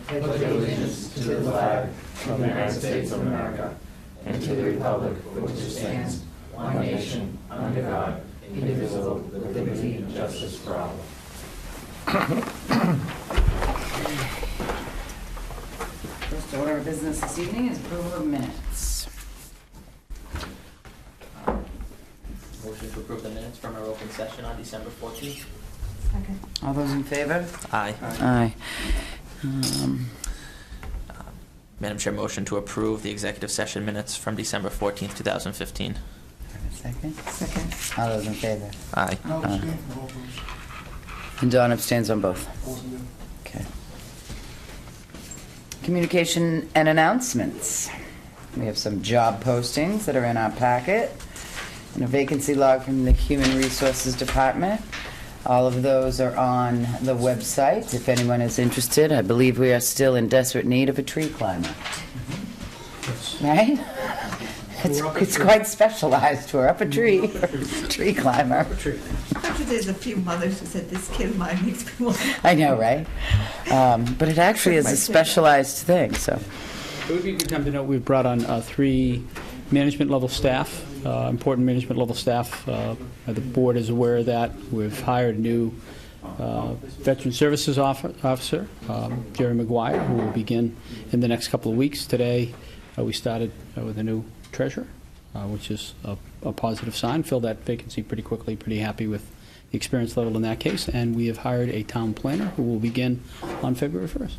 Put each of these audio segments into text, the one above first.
pledge allegiance to the flag of the United States of America and to the republic for which it stands, one nation, under God, indivisible, with liberty and justice for all. First order of business this evening is approval of minutes. Motion to approve the minutes from our open session on December 14th. Second. All those in favor? Aye. Aye. Madam Chair, motion to approve the executive session minutes from December 14th, 2015. Second. Second. All those in favor? Aye. No, abstain from both those. And Dawn abstains on both. Wasn't there. Okay. Communication and announcements. We have some job postings that are in our packet and a vacancy log from the Human Resources Department. All of those are on the website if anyone is interested. I believe we are still in desperate need of a tree climber. Right? It's quite specialized. We're up a tree. Tree climber. After there's a few mothers who said, this kid of mine makes me want. I know, right? But it actually is a specialized thing, so. It would be a good time to note we've brought on 3 management-level staff, important management-level staff. The board is aware of that. We've hired a new Veteran Services Officer, Jerry McGuire, who will begin in the next couple of weeks. Today, we started with a new treasurer, which is a positive sign. Filled that vacancy pretty quickly, pretty happy with the experience level in that case. And we have hired a town planner who will begin on February 1st.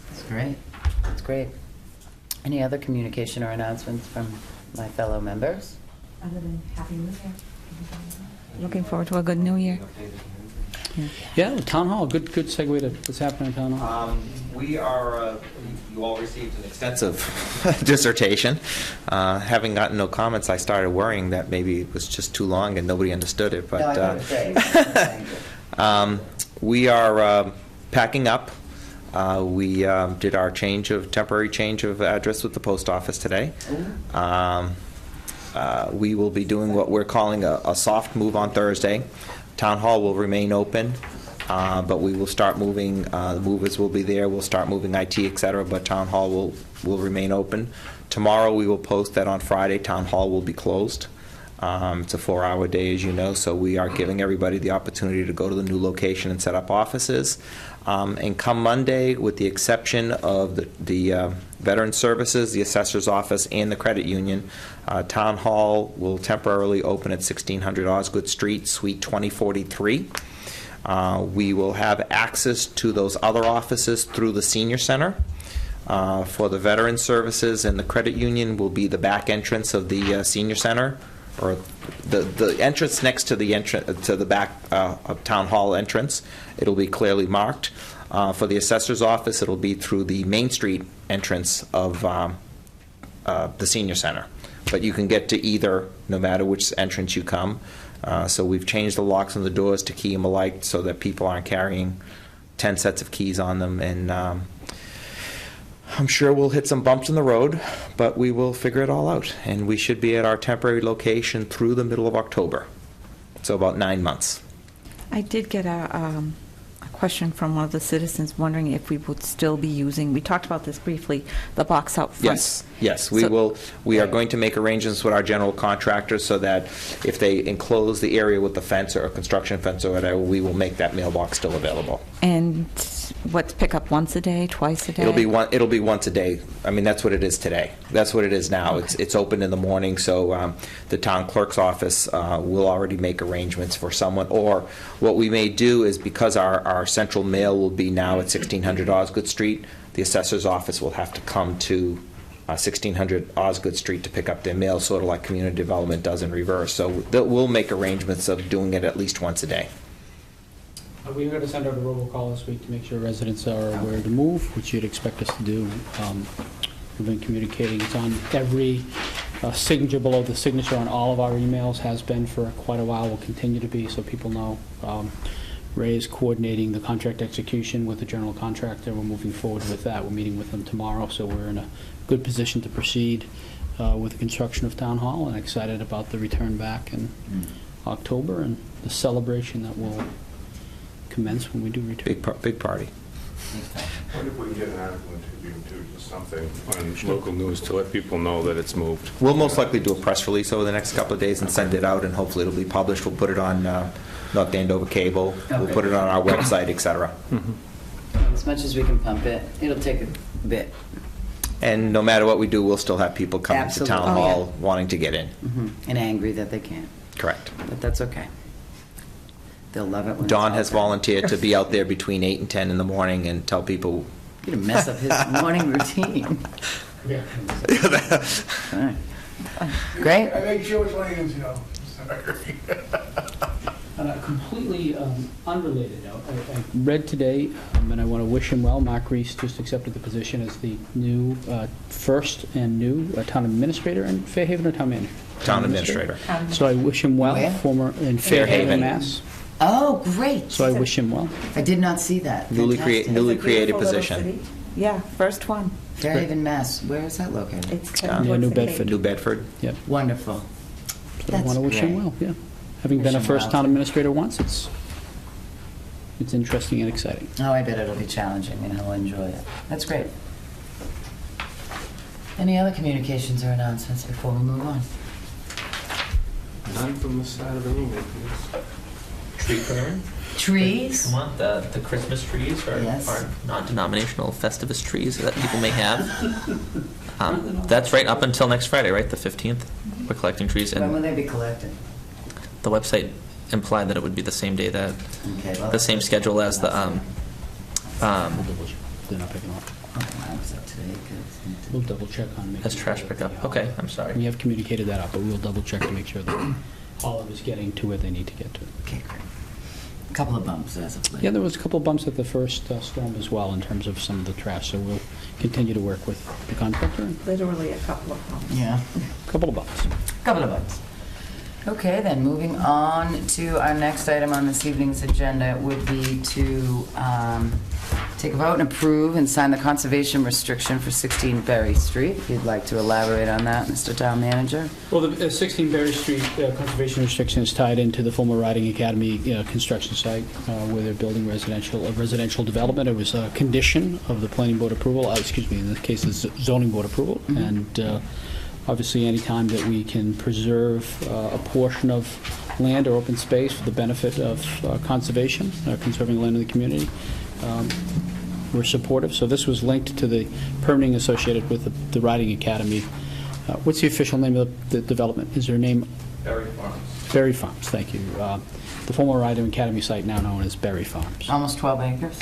That's great. That's great. Any other communication or announcements from my fellow members? Other than Happy New Year. Looking forward to a good New Year. Yeah, Town Hall, good segue to what's happening in Town Hall. We are, you all received an extensive dissertation. Having gotten no comments, I started worrying that maybe it was just too long and nobody understood it. But No, I thought it was great. Thank you. we are packing up. We did our temporary change of address with the post office today. We will be doing what we're calling a soft move on Thursday. Town Hall will remain open, but we will start moving. The movers will be there. We'll start moving IT, etc. But Town Hall will remain open. Tomorrow we will post that on Friday Town Hall will be closed. It's a 4-hour day, as you know, so we are giving everybody the opportunity to go to the new location and set up offices. And come Monday, with the exception of the Veteran Services, the Assessor's Office, and the Credit Union, Town Hall will temporarily open at 1600 Osgood Street, Suite 2043. We will have access to those other offices through the Senior Center. For the Veteran Services and the Credit Union will be the back entrance of the Senior Center, or the entrance next to the back of Town Hall entrance. It'll be clearly marked. For the Assessor's Office, it'll be through the Main Street entrance of the Senior Center. But you can get to either, no matter which entrance you come. So we've changed the locks on the doors to key them alike so that people aren't carrying 10 sets of keys on them. And I'm sure we'll hit some bumps in the road, but we will figure it all out. And we should be at our temporary location through the middle of October. So about 9 months. I did get a question from one of the citizens wondering if we would still be using, we talked about this briefly, the box out front. Yes, we will. We are going to make arrangements with our general contractors so that if they enclose the area with the fence or a construction fence or whatever, we will make that mailbox still available. And what's pick up once a day, twice a day? It'll be once a day. I mean, that's what it is today. That's what it is now. Okay. It's open in the morning, so the town clerk's office will already make arrangements for someone. Or what we may do is, because our central mail will be now at 1600 Osgood Street, the assessor's office will have to come to 1600 Osgood Street to pick up their mail, sort of like community development does in reverse. So we'll make arrangements of doing it at least once a day. We're going to send out a robocall this week to make sure residents are aware to move, which you'd expect us to do. We've been communicating. It's on every signature below the signature on all of our emails, has been for quite a while, will continue to be, so people know. Ray is coordinating the contract execution with the general contractor. We're moving forward with that. We're meeting with them tomorrow, so we're in a good position to proceed with the construction of Town Hall, and excited about the return back in October and the celebration that will commence when we do return. Big party. What if we get an article in Tribune too, just something on local news to let people know that it's moved? We'll most likely do a press release over the next couple of days and send it out, and hopefully it'll be published. We'll put it on North Andover Cable. We'll Okay. put it on our website, et cetera. As much as we can pump it, it'll take a bit. And no matter what we do, we'll still have people coming to Town Absolutely. Hall wanting to get in. And angry that they can't, Correct. but that's okay. They'll love it when Don it's has all volunteered to be out there between 8 and 10 in the morning and tell people. You're gonna mess up his morning routine. Yeah. All right. Great. I make sure it's lands, you know. Sorry. On a completely unrelated note, I read today, and I want to wish him well, Mark Reese just accepted the position as the new, first and new town administrator in Fairhaven, or town manager? Town administrator. So I wish him well, Where? former in Fairhaven. Fairhaven, Mass. Oh, great. So I wish him well. I did not see that. Newly Fantastic. newly created Beautiful little position. city. Yeah, first one. Fairhaven, Mass. Where is that located? It's Yeah, kind of New towards the Bedford. Cape. New Bedford. Yep. Wonderful. So I That's want to wish him great. well, yeah. Having Wish been a him first well. town administrator once, it's interesting and exciting. Oh, I bet it'll be challenging and he'll enjoy it. That's great. Any other communications or announcements before we move on? None from the side of the room, Tree clearing? Trees? Come on, the Christmas trees or Yes. non-denominational Festivus trees that people may have. That's right up until next Friday, right, the 15th? We're collecting trees, When will and they be collected? the website implied that it would be the same day that, Okay, well, the same schedule as the, They're not picking up. Okay, I was up today, We'll double check on making. as trash sure pickup. that the, Okay, I'm sorry. We have communicated that out, but we'll double check to make sure that all of us getting to where they need to get to. Okay, great. A couple of bumps as of late. Yeah, there was a couple bumps at the first storm as well in terms of some of the trash, so we'll continue to work with the contractor. Literally a couple of them. Yeah, A couple of bumps. couple of bumps. Okay, then, moving on to our next item on this evening's agenda would be to take a vote and approve and sign the conservation restriction for 16 Berry Street. If you'd like to elaborate on that, Mr. Town Manager. Well, the 16 Berry Street conservation restriction is tied into the former Riding Academy construction site where they're building residential development. It was a condition of the planning board approval, in this case, it's zoning board approval. And obviously, any time that we can preserve a portion of land or open space for the benefit of conservation, conserving land in the community, we're supportive. So this was linked to the permitting associated with the Riding Academy. What's the official name of the development? Is there a name? Berry Farms. Berry Farms, thank you. The former Riding Academy site now known as Berry Farms. Almost 12 acres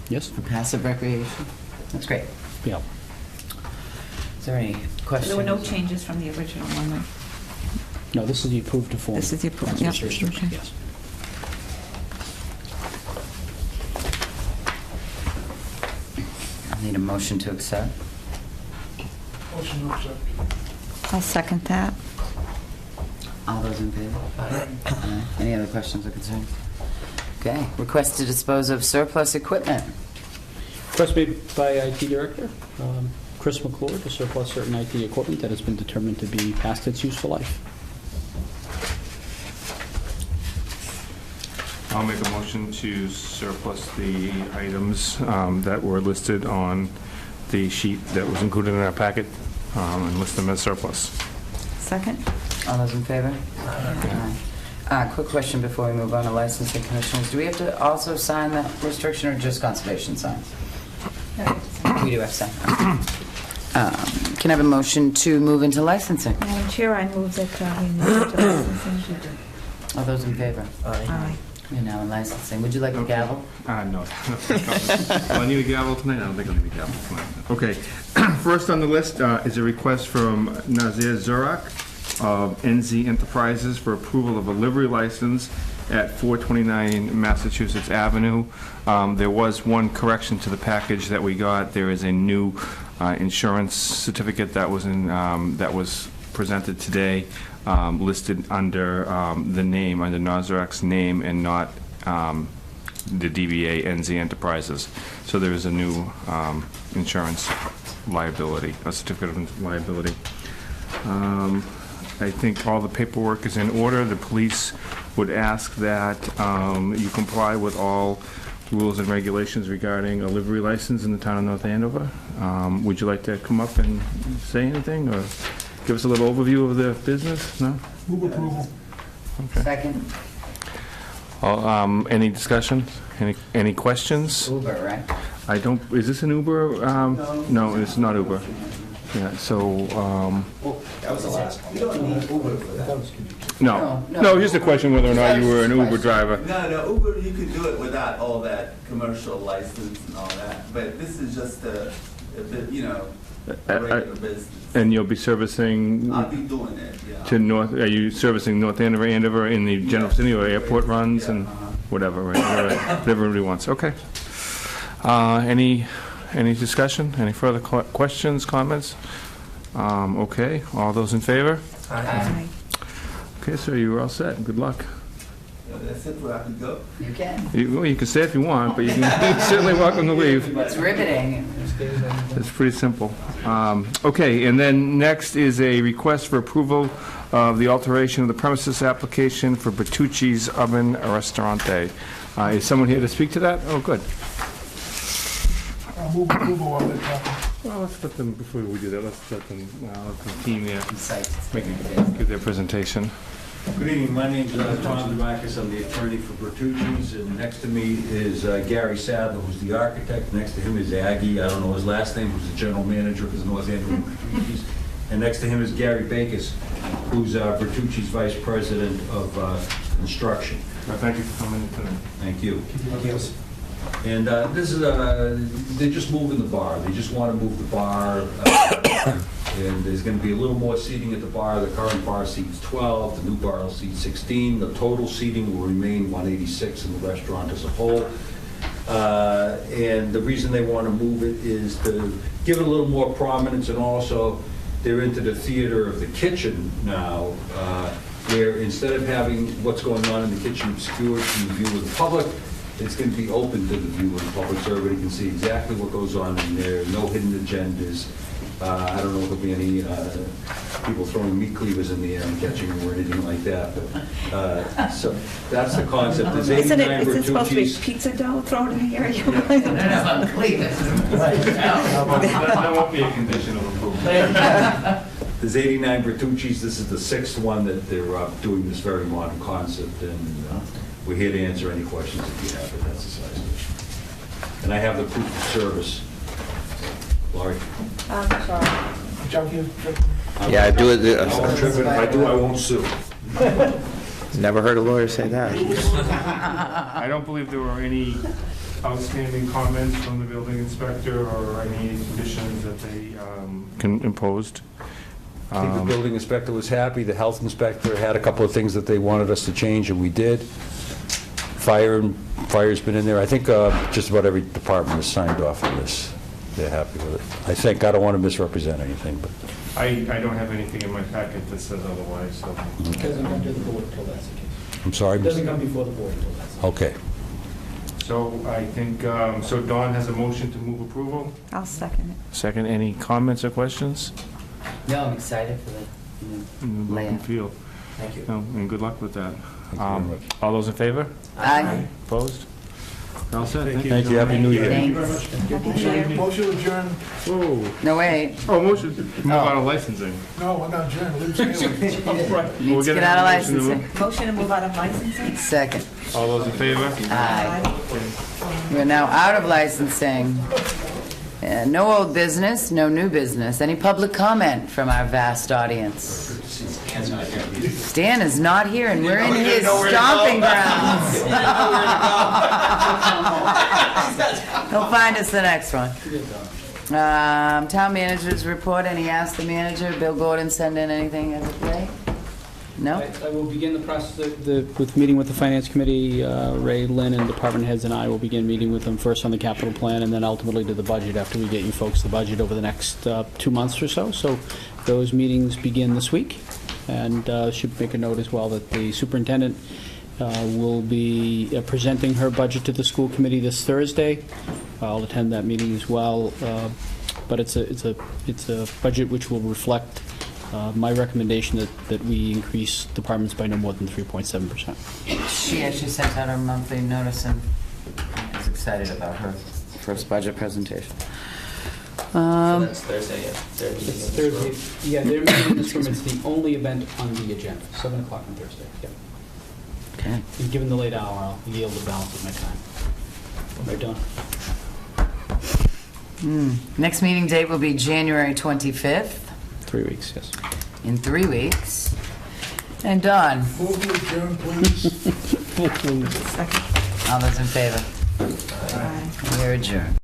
Yes? for passive recreation. That's great. Yeah. Is there any questions? There were no changes from the original one, right? No, this is the approved to form. This is the approved, conservation yeah, restriction, okay. yes. I'll need a motion to accept. Motion to accept. I'll second that. All those in favor? Aye. Any other questions or concerns? Okay, request to dispose of surplus equipment. Request made by IT Director Chris McClure to surplus certain IT equipment that has been determined to be past its useful life. I'll make a motion to surplus the items that were listed on the sheet that was included in our packet and list them as surplus. Second? All those in favor? Aye. Quick question before we move on to licensing commissioners. Do we have to also sign that restriction or just conservation signs? We do have to sign. Can I have a motion to move into licensing? Madam Chair, I move that we move to licensing. All those in favor? Aye. We're now in licensing. Would you like a gavel? No. Well, I need a gavel tonight? I don't think I'll need a gavel tonight. Okay. First on the list is a request from Nazir Zurak of NZ Enterprises for approval of a livery license at 429 Massachusetts Avenue. There was one correction to the package that we got. There is a new insurance certificate that was presented today, listed under the name, under Nazirak's name, and not the DBA NZ Enterprises. So there is a new insurance liability, a certificate of liability. I think all the paperwork is in order. The police would ask that you comply with all rules and regulations regarding a livery license in the town of North Andover. Would you like to come up and say anything, or give us a little overview of the business? No? Move approval. Second. Any discussion? Any questions? Uber, right? I don't, is this an Uber? No, it's not Uber. Yeah, so, That was the last one. no, just a question whether or not you were an Uber driver. No, Uber, you could do it without all that commercial license and all that, but this is just a bit, a regular business. And you'll be servicing I'll be doing it, yeah. to North, are you servicing North Andover in the general city, or airport runs and whatever, right? Whatever everybody wants, okay. Any discussion? Any further questions, comments? Okay, all those in favor? Aye. Okay, sir, you were all set. Good luck. That's it, where I can go. You can. You can stay if you want, but you can certainly welcome to leave. It's riveting. It's pretty simple. Okay, and then next is a request for approval of the alteration of the premises application for Bertuccis Oven Restaurante. Is someone here to speak to that? Oh, good. Move approval of that topic. Well, let's let them, before we do that, let's let them, team there Psyched. give their presentation. Good evening, my name's Tom DeMarcus, I'm the attorney for Bertucci's, and next to me is Gary Sadler, who's the architect. Next to him is Aggie, I don't know his last name, who's the general manager of his North Andover Bertucci's. And next to him is Gary Bakis, who's Bertucci's vice president of construction. Thank you for coming in tonight. Thank you. And this is, they're just moving the bar. They just want to move the bar. And there's going to be a little more seating at the bar. The current bar seats 12. The new bar will seat 16. The total seating will remain 186 in the restaurant as a whole. And the reason they want to move it is to give it a little more prominence, and also they're into the theater of the kitchen now, where instead of having what's going on in the kitchen obscured from the view of the public, it's going to be open to the view of the public, so everybody can see exactly what goes on in there, no hidden agendas. I don't know if there'll be any people throwing meat cleavers in the air and catching them or anything like that, but, so that's the concept. There's 89 Isn't it supposed to be Bertucci's. pizza dough thrown in the air? No, Cleveland. That won't be a condition of approval. There's 89 Bertucci's. This is the 6th one that they're doing this very modern concept, and we're here to answer any questions if you have, but that's the size of it. And I have the proof of service. Laurie? Junkie. Yeah, I do it. I won't trip it. If I do, I won't sue. Never heard a lawyer say that. I don't believe there were any outstanding comments from the building inspector or any conditions that they imposed. I think the building inspector was happy. The health inspector had a couple of things that they wanted us to change, and we did. Fire's been in there. I think just about every department has signed off on this. They're happy with it. I think, I don't want to misrepresent anything, but. I don't have anything in my packet that says otherwise, so. It doesn't come to the board until that's the case. I'm sorry? It doesn't come before the board until that's the case. Okay. So I think, so Dawn has a motion to move approval. I'll second it. Second, any comments or questions? No, I'm excited for the Look and layout. feel. Thank you. No, and good luck with that. Thank you very much. All those in favor? Aye. Opposed? All set. Thank you. Thank you. Happy New Year. Thanks. Happy New Year. Motion adjourned. Whoa. No, wait. Oh, motion, move on to licensing. No, I'm not adjourned. Leave Stanley. Needs to get out of licensing. Motion to move out of licensing? Second. All those in favor? Aye. We're now out of licensing. No old business, no new business. Any public comment from our vast audience? Stan is not here, and we're in his stomping grounds. He'll find us the next one. Town managers report. Any ask the manager? Bill Gordon send in anything as of late? No? I will begin the process with meeting with the Finance Committee. Ray, Lynn, and department heads and I will begin meeting with them first on the capital plan and then ultimately to the budget after we get you folks the budget over the next 2 months or so. So those meetings begin this week. And should make a note as well that the superintendent will be presenting her budget to the school committee this Thursday. I'll attend that meeting as well. But it's a budget which will reflect my recommendation that we increase departments by no more than 3.7%. She actually sent out her monthly notice and is excited excited about her first budget presentation. So that's Thursday, yeah. They're meeting It's in this room. Thursday, yeah, they're meeting in this room, it's the only event on the agenda, 7 o'clock on Thursday, yeah. Okay. And given the late hour, I'll yield the balance of my time. We're done. Next meeting date will be January 25th, 3 weeks, yes. in 3 weeks. And Dawn, Move to adjourn, please. all those in favor? Aye. We are adjourned.